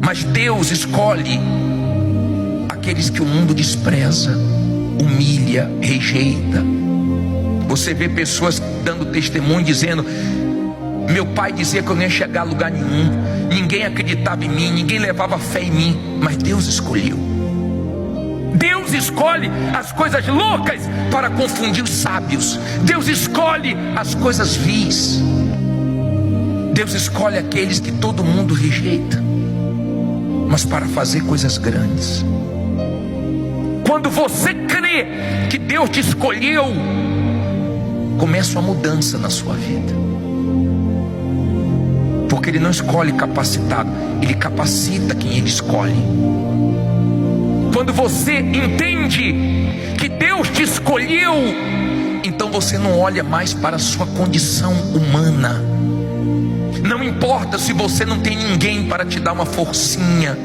Mas Deus escolhe aqueles que o mundo despreza, humilha, rejeita. Você vê pessoas dando testemunho dizendo: meu pai dizia que eu não ia chegar a lugar nenhum, ninguém acreditava em mim, ninguém levava fé em mim, mas Deus escolheu. Deus escolhe as coisas loucas para confundir os sábios. Deus escolhe as coisas vis. Deus escolhe aqueles que todo mundo rejeita, mas para fazer coisas grandes. Quando você crê que Deus te escolheu, começa uma mudança na sua vida. Porque Ele não escolhe capacitado, Ele capacita quem Ele escolhe. Quando você entende que Deus te escolheu, então você não olha mais para a sua condição humana. Não importa se você não tem ninguém para te dar uma forcinha,